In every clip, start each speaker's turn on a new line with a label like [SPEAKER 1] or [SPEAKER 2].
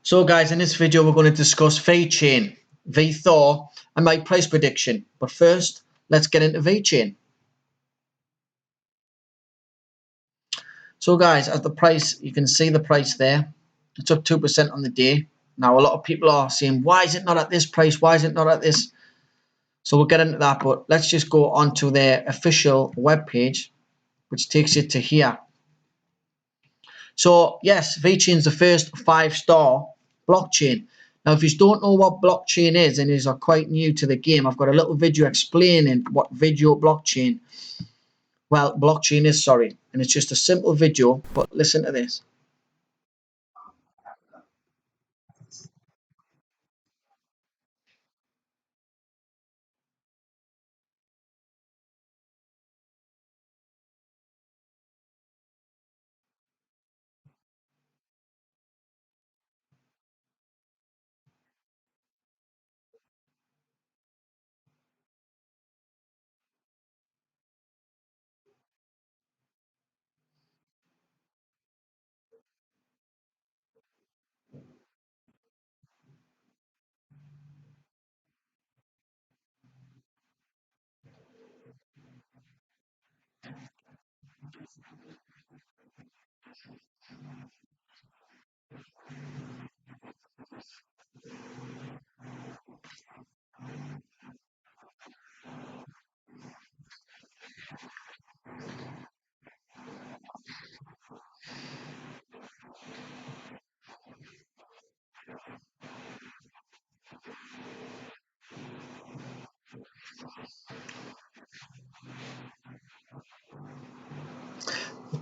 [SPEAKER 1] So guys, in this video we're going to discuss Vechain, VTHO and my price prediction. But first, let's get into Vechain. So guys, as the price, you can see the price there. It's up 2% on the day. Now a lot of people are saying, why is it not at this price? Why is it not at this? So we'll get into that, but let's just go on to their official webpage, which takes you to here. So yes, Vechain is the first 5-star blockchain. Now, if you don't know what blockchain is and is quite new to the game, I've got a little video explaining what blockchain is, sorry. And it's just a simple video, but listen to this.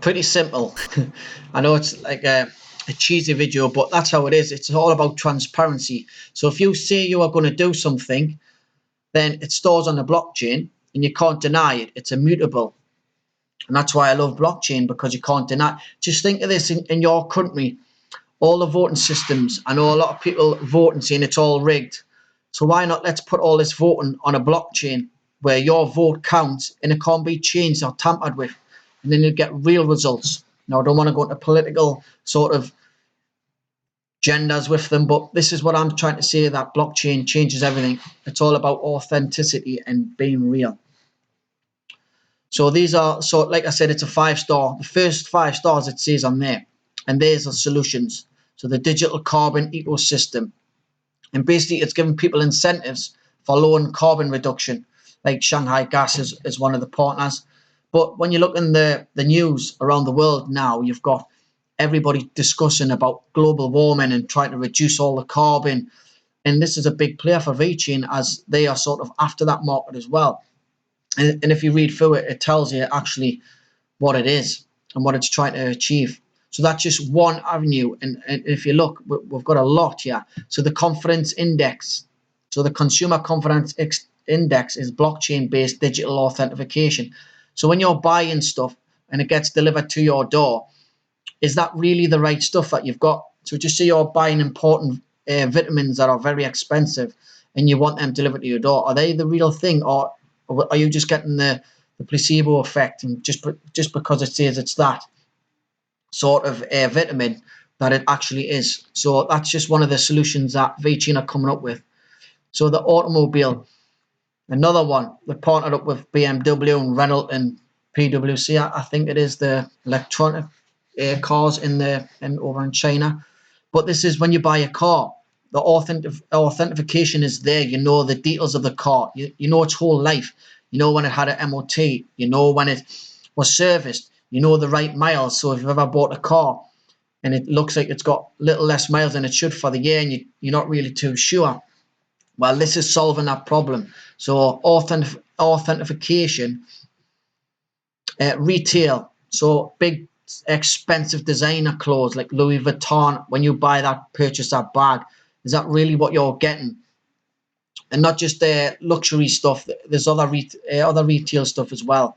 [SPEAKER 1] Pretty simple. I know it's like a cheesy video, but that's how it is. It's all about transparency. So if you say you are going to do something, then it stores on the blockchain and you can't deny it. It's immutable. And that's why I love blockchain, because you can't deny. Just think of this in your country, all the voting systems. I know a lot of people voting saying it's all rigged. So why not let's put all this voting on a blockchain where your vote counts and it can't be changed or tampered with. And then you get real results. Now, I don't want to go into political sort of genders with them, but this is what I'm trying to say, that blockchain changes everything. It's all about authenticity and being real. So these are, so like I said, it's a 5-star. The first 5 stars it says on there. And there's the solutions. So the digital carbon ecosystem. And basically it's giving people incentives for low and carbon reduction. Like Shanghai Gas is one of the partners. But when you look in the news around the world now, you've got everybody discussing about global warming and trying to reduce all the carbon. And this is a big player for Vechain, as they are sort of after that market as well. And if you read through it, it tells you actually what it is and what it's trying to achieve. So that's just one avenue. And if you look, we've got a lot here. So the confidence index. So the consumer confidence index is blockchain-based digital authentication. So when you're buying stuff and it gets delivered to your door, is that really the right stuff that you've got? So just say you're buying important vitamins that are very expensive and you want them delivered to your door. Are they the real thing, or are you just getting the placebo effect, and just because it says it's that sort of vitamin that it actually is? So that's just one of the solutions that Vechain are coming up with. So the automobile, another one, they partnered up with BMW and Renault and PwC. I think it is the electronic cars over in China. But this is when you buy a car, the authentication is there. You know the details of the car. You know its whole life. You know when it had an MOT. You know when it was serviced. You know the right miles. So if you've ever bought a car and it looks like it's got little less miles than it should for the year, and you're not really too sure, well, this is solving that problem. So authentication, retail. So big expensive designer clothes like Louis Vuitton, when you buy that, purchase that bag, is that really what you're getting? And not just the luxury stuff, there's other retail stuff as well.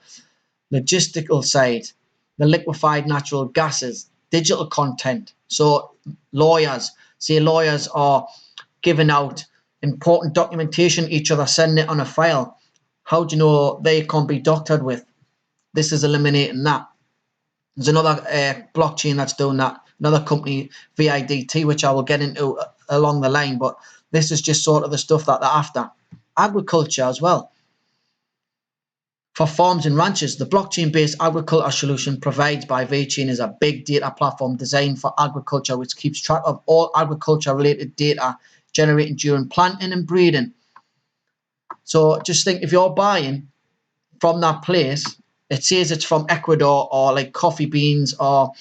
[SPEAKER 1] Logistical side, the liquefied natural gases, digital content. So lawyers are giving out important documentation, each other sending it on a file. How do you know they can't be doctored with? This is eliminating that. There's another blockchain that's doing that, another company, VIDT, which I will get into along the line. But this is just sort of the stuff that they're after. Agriculture as well. For farms and ranchers, the blockchain-based agriculture solution provided by Vechain is a big data platform designed for agriculture, which keeps track of all agriculture-related data generated during planting and breeding. So just think, if you're buying from that place, it says it's from Ecuador or like coffee beans, or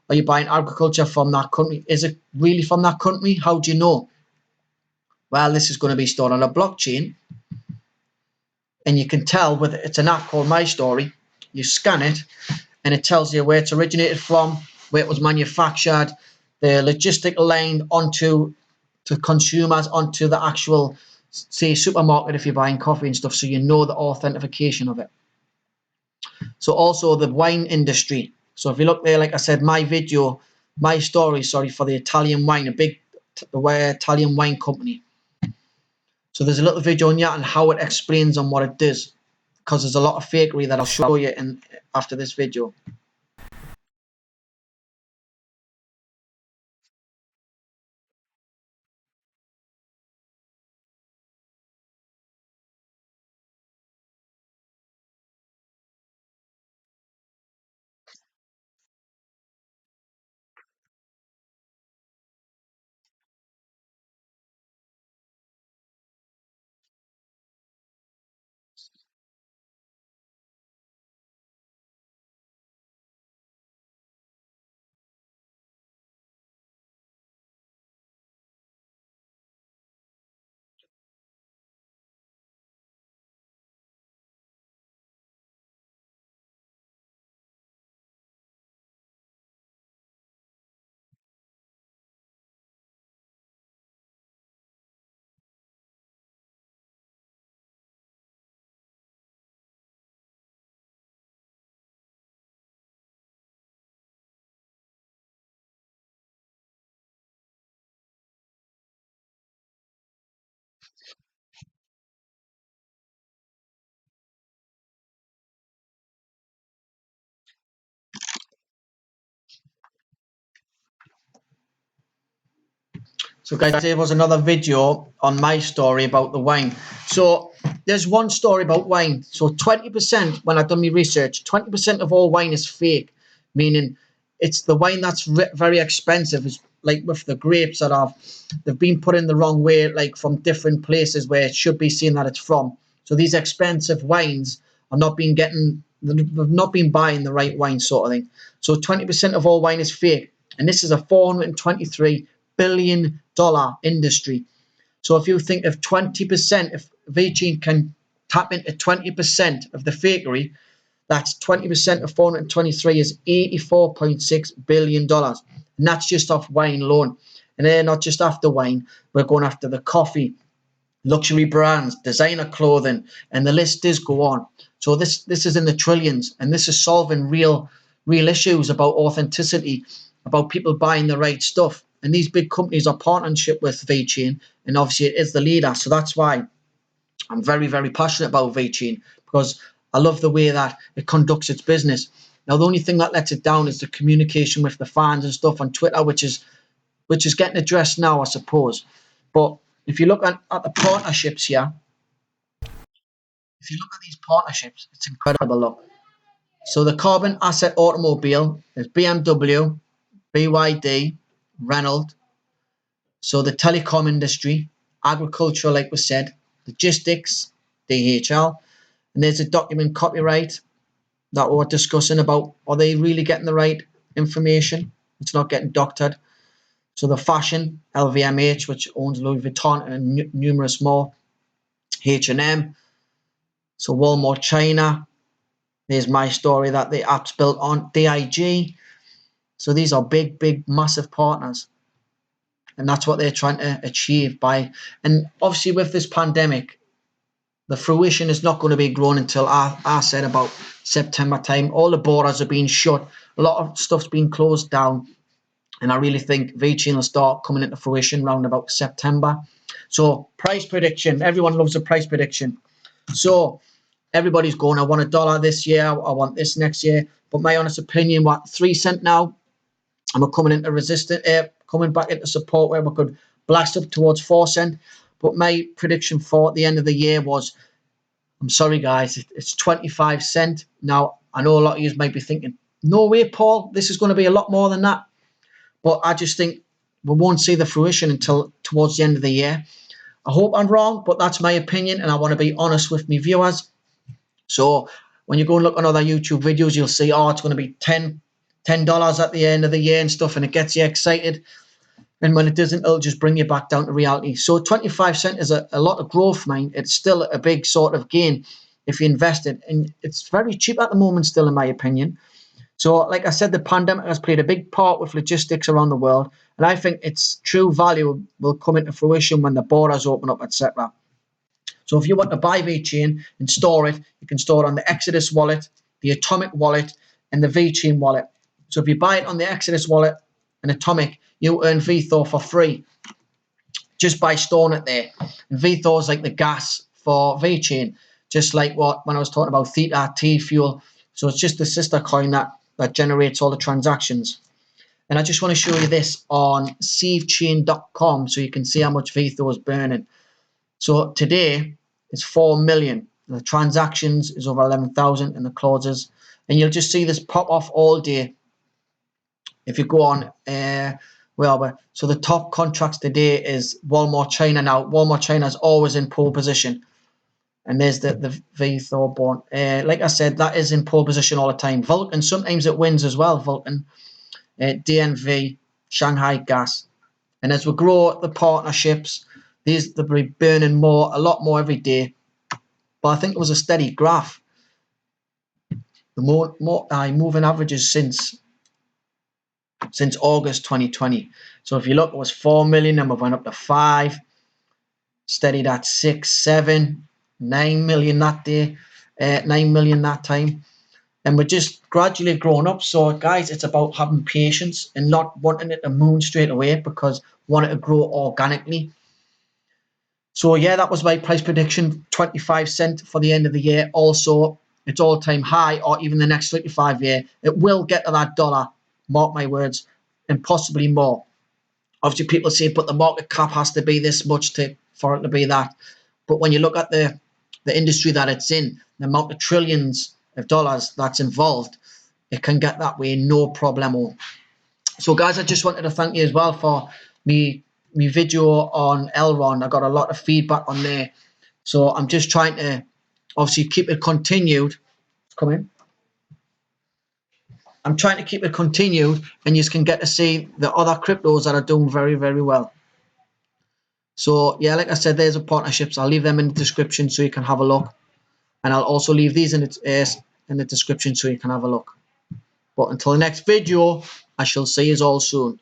[SPEAKER 1] are you buying agriculture from that country? Is it really from that country? How do you know? Well, this is going to be stored on a blockchain, and you can tell with it's an app called My Story. You scan it, and it tells you where it's originated from, where it was manufactured, the logistical line onto to consumers, onto the actual, say, supermarket if you're buying coffee and stuff, so you know the authentication of it. So also the wine industry. So if you look there, like I said, my story, sorry, for the Italian wine, a big Italian wine company. So there's a little video on that and how it explains on what it does, because there's a lot of fakery that I'll show you in after this video. So guys, there was another video on my story about the wine. So there's one story about wine. So 20%, when I've done my research, 20% of all wine is fake, meaning it's the wine that's very expensive. Is like with the grapes that they've been put in the wrong way, like from different places where it should be seen that it's from. So these expensive wines are not been getting, they've not been buying the right wine, sort of thing. So 20% of all wine is fake, and this is a $423 billion industry. So if you think of 20%, if Vechain can tap into 20% of the fakery, that's 20% of 423 is $84.6 billion. And that's just off wine alone. And they're not just after wine, we're going after the coffee, luxury brands, designer clothing, and the list does go on. So this is in the trillions, and this is solving real issues about authenticity, about people buying the right stuff. And these big companies are partnership with Vechain, and obviously it is the leader. So that's why I'm very, very passionate about Vechain, because I love the way that it conducts its business. Now, the only thing that lets it down is the communication with the fans and stuff on Twitter, which is getting addressed now, I suppose. But if you look at the partnerships here, if you look at these partnerships, it's incredible. Look, so the carbon asset automobile is BMW, BYD, Renault. So the telecom industry, agriculture, like we said, logistics, DHL, and there's a document copyright that we're discussing about, are they really getting the right information? It's not getting doctored. So the fashion, LVMH, which owns Louis Vuitton and numerous more, H&M. So Walmart China, there's my story that the app's built on, DIG. So these are big, big, massive partners. And that's what they're trying to achieve by, and obviously with this pandemic, the fruition is not going to be grown until I said about September time. All the borders are being shut. A lot of stuff's been closed down. And I really think Vechain will start coming into fruition around about September. So price prediction. Everyone loves a price prediction. So everybody's going, I want $1 this year. I want this next year. But my honest opinion, what, 3 cents now? and we're coming into resistance, coming back into support where we could blast up towards 4 cent. But my prediction for the end of the year was, I'm sorry guys, it's 25 cent. Now I know a lot of you might be thinking, no way, Paul, this is going to be a lot more than that. But I just think we won't see the fruition until towards the end of the year. I hope I'm wrong, but that's my opinion, and I want to be honest with my viewers. So when you go and look on other YouTube videos, you'll see, oh, it's going to be $10 at the end of the year and stuff, and it gets you excited. And when it doesn't, it'll just bring you back down to reality. So 25 cent is a lot of growth, mind. It's still a big sort of gain if you invest it. And it's very cheap at the moment still, in my opinion. So like I said, the pandemic has played a big part with logistics around the world. And I think its true value will come into fruition when the borders open up, etc. So if you want to buy Vechain and store it, you can store it on the Exodus wallet, the Atomic wallet, and the Vechain wallet. So if you buy it on the Exodus wallet and Atomic, you earn VTHO for free just by storing it there. And VTHO is like the gas for Vechain, just like what when I was talking about Theta T fuel. So it's just the sister coin that generates all the transactions. And I just want to show you this on sievechain.com so you can see how much VTHO is burning. So today it's 4 million. The transactions is over 11,000 and the closes. And you'll just see this pop off all day. If you go on, so the top contracts today is Walmart China now. Walmart China is always in pole position. And there's the VTHO bond. Like I said, that is in pole position all the time. Vulcan, sometimes it wins as well, Vulcan. DNV, Shanghai Gas. And as we grow the partnerships, they'll be burning a lot more every day. But I think it was a steady graph. The moving averages since August 2020. So if you look, it was 4 million, and we went up to 5, steadied at 6, 7, 9 million that day, 9 million that time. And we're just gradually growing up. So guys, it's about having patience and not wanting it to moon straight away, because want it to grow organically. So yeah, that was my price prediction, 25 cent for the end of the year. Also, its all-time high, or even the next 35 year, it will get to that dollar, mark my words, and possibly more. Obviously, people say, but the market cap has to be this much for it to be that. But when you look at the industry that it's in, the amount of trillions of dollars that's involved, it can get that way, no problemo. So guys, I just wanted to thank you as well for me video on Elron. I got a lot of feedback on there. So I'm just trying to obviously keep it continued. Come in. I'm trying to keep it continued, and you can get to see the other cryptos that are doing very, very well. So yeah, like I said, there's the partnerships. I'll leave them in the description so you can have a look. And I'll also leave these in the description so you can have a look. But until the next video, I shall see you all soon.